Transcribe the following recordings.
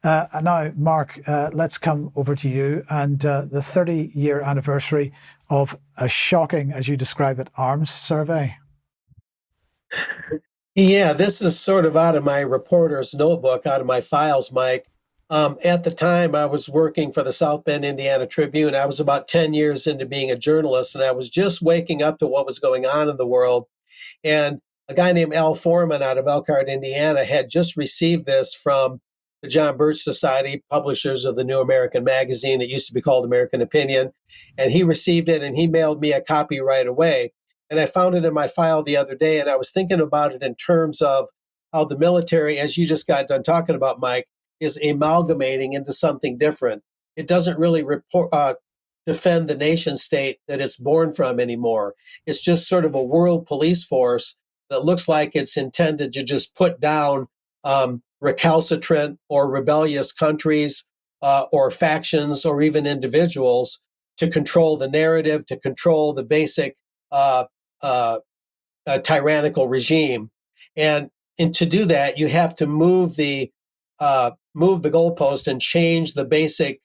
And now, Mark, let's come over to you and the 30-year anniversary of a shocking, as you describe it, arms survey. Yeah, this is sort of out of my reporter's notebook, out of my files, Mike. At the time, I was working for the South Bend, Indiana Tribune. I was about 10 years into being a journalist, and I was just waking up to what was going on in the world. And a guy named Al Foreman out of Elkhart, Indiana, had just received this from the John Birch Society, publishers of the New American Magazine. It used to be called American Opinion. And he received it, and he mailed me a copy right away. And I found it in my file the other day, and I was thinking about it in terms of how the military, as you just got done talking about, Mike, is amalgamating into something different. It doesn't really defend the nation state that it's born from anymore. It's just sort of a world police force that looks like it's intended to just put down recalcitrant or rebellious countries or factions or even individuals to control the narrative, to control the basic tyrannical regime. And to do that, you have to move the goalpost and change the basic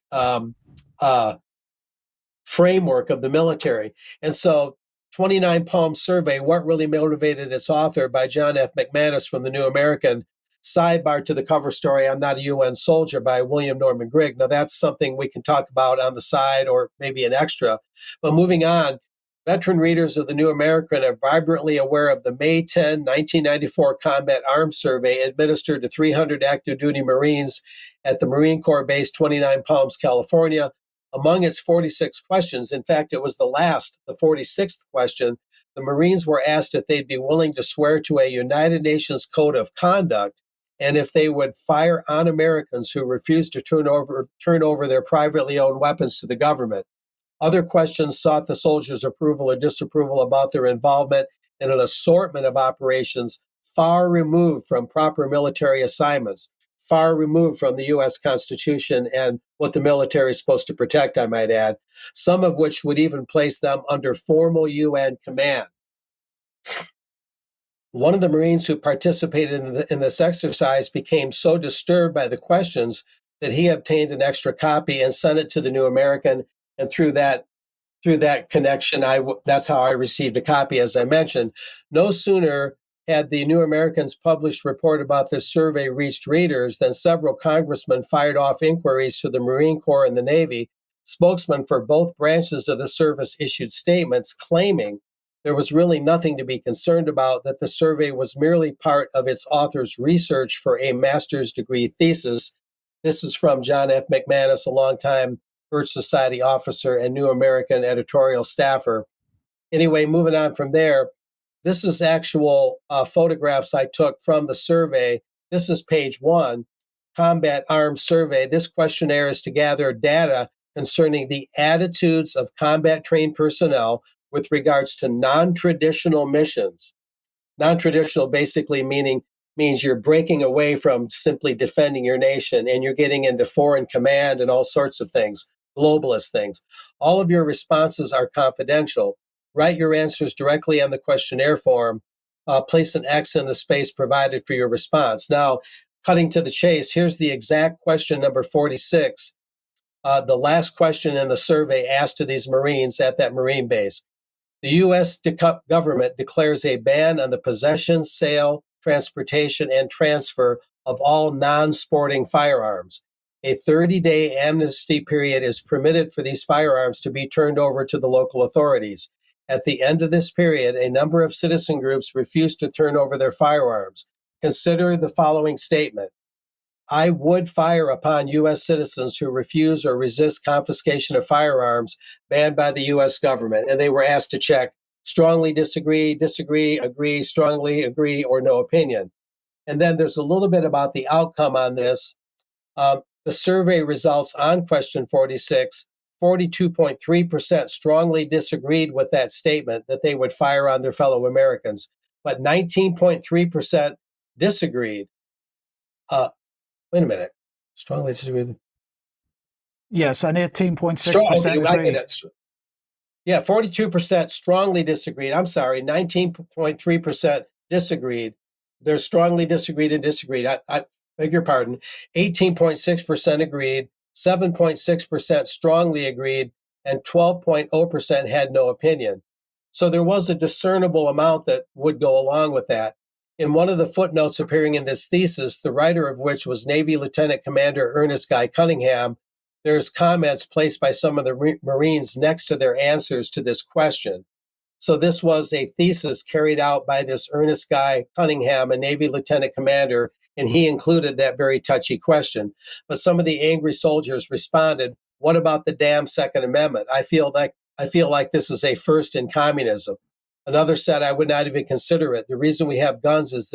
framework of the military. And so 29 Palm Survey, What Really Motivated Its Author by John F. McManus from the New American, sidebar to the cover story, I'm Not a UN Soldier by William Norman Grigg. Now that's something we can talk about on the side or maybe an extra. But moving on, veteran readers of the New American are vibrantly aware of the May 10, 1994 Combat Arms Survey administered to 300 active duty Marines at the Marine Corps Base 29 Palms, California. Among its 46 questions, in fact, it was the 46th question, the Marines were asked if they'd be willing to swear to a United Nations Code of Conduct and if they would fire on Americans who refused to turn over their privately owned weapons to the government. Other questions sought the soldiers' approval or disapproval about their involvement in an assortment of operations far removed from proper military assignments, far removed from the U.S. Constitution and what the military is supposed to protect, I might add, some of which would even place them under formal UN command. One of the Marines who participated in this exercise became so disturbed by the questions that he obtained an extra copy and sent it to the New American. And through that connection, that's how I received a copy, as I mentioned. No sooner had the New American's published report about this survey reached readers than several congressmen fired off inquiries to the Marine Corps and the Navy. Spokesmen for both branches of the service issued statements claiming there was really nothing to be concerned about, that the survey was merely part of its author's research for a master's degree thesis. This is from John F. McManus, a longtime Birch Society officer and New American editorial staffer. Anyway, moving on from there, this is actual photographs I took from the survey. This is page 1, Combat Arms Survey. This questionnaire is to gather data concerning the attitudes of combat-trained personnel with regards to non-traditional missions. Non-traditional basically means you're breaking away from simply defending your nation and you're getting into foreign command and all sorts of things, globalist things. All of your responses are confidential. Write your answers directly on the questionnaire form. Place an X in the space provided for your response. Now, cutting to the chase, here's the exact question number 46. The last question in the survey asked to these Marines at that Marine base. The U.S. government declares a ban on the possession, sale, transportation, and transfer of all non-sporting firearms. A 30-day amnesty period is permitted for these firearms to be turned over to the local authorities. At the end of this period, a number of citizen groups refused to turn over their firearms. Consider the following statement. I would fire upon U.S. citizens who refuse or resist confiscation of firearms banned by the U.S. government. And they were asked to check strongly disagree, agree, strongly agree, or no opinion. And then there's a little bit about the outcome on this. The survey results on question 46, 42.3% strongly disagreed with that statement that they would fire on their fellow Americans, but 19.3% disagreed. Wait a minute. Strongly disagreed. Yes, and 18.6% agreed. Yeah, 42% strongly disagreed. I'm sorry, 19.3% disagreed. There's strongly disagreed and disagreed. beg your pardon, 18.6% agreed, 7.6% strongly agreed, and 12.0% had no opinion. So there was a discernible amount that would go along with that. In one of the footnotes appearing in this thesis, the writer of which was Navy Lieutenant Commander Ernest Guy Cunningham, there's comments placed by some of the Marines next to their answers to this question. So this was a thesis carried out by this Ernest Guy Cunningham, a Navy lieutenant commander, and he included that very touchy question. But some of the angry soldiers responded, "What about the damn Second Amendment? I feel like this is a first in communism." Another said, "I would not even consider it. The reason we have guns is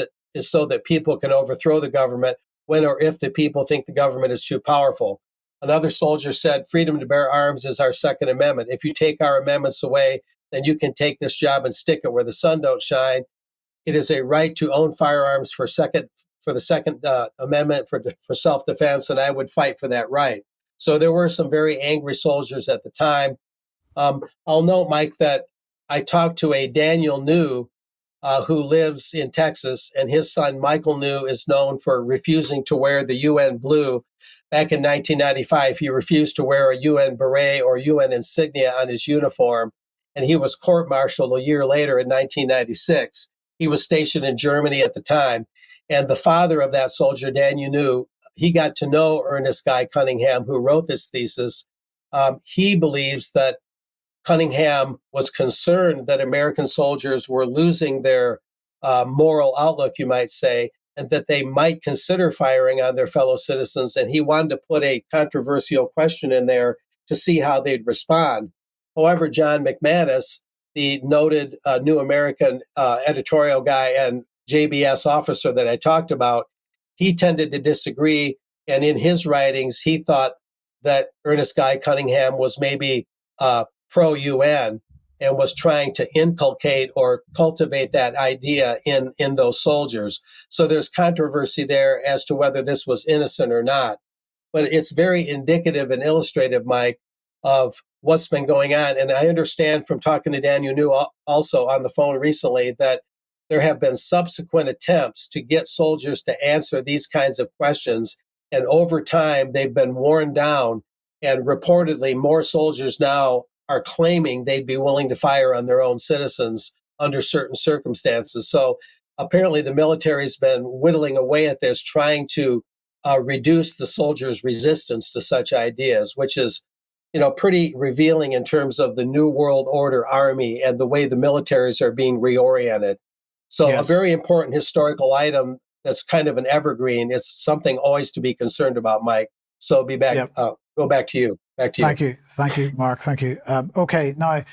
so that people can overthrow the government when or if the people think the government is too powerful." Another soldier said, "Freedom to bear arms is our Second Amendment. If you take our amendments away, then you can take this job and stick it where the sun don't shine. It is a right to own firearms for the Second Amendment for self-defense, and I would fight for that right." So there were some very angry soldiers at the time. I'll note, Mike, that I talked to a Daniel New who lives in Texas, and his son Michael New is known for refusing to wear the UN blue. Back in 1995, he refused to wear a UN beret or UN insignia on his uniform, and he was court-martialed a year later in 1996. He was stationed in Germany at the time, and the father of that soldier, Daniel New, he got to know Ernest Guy Cunningham, who wrote this thesis. He believes that Cunningham was concerned that American soldiers were losing their moral outlook, you might say, and that they might consider firing on their fellow citizens. And he wanted to put a controversial question in there to see how they'd respond. However, John McManus, the noted New American editorial guy and JBS officer that I talked about, he tended to disagree. And in his writings, he thought that Ernest Guy Cunningham was maybe pro-UN and was trying to inculcate or cultivate that idea in those soldiers. So there's controversy there as to whether this was innocent or not. But it's very indicative and illustrative, Mike, of what's been going on. And I understand from talking to Daniel New also on the phone recently that there have been subsequent attempts to get soldiers to answer these kinds of questions. And over time, they've been worn down. And reportedly, more soldiers now are claiming they'd be willing to fire on their own citizens under certain circumstances. So apparently the military's been whittling away at this, trying to reduce the soldiers' resistance to such ideas, which is, pretty revealing in terms of the New World Order Army and the way the militaries are being reoriented. So Yes. a very important historical item that's kind of an evergreen. It's something always to be concerned about, Mike. So be back. Yep. Go back to you. Back to Thank you. you. Thank you, Mark. Thank you. Okay, now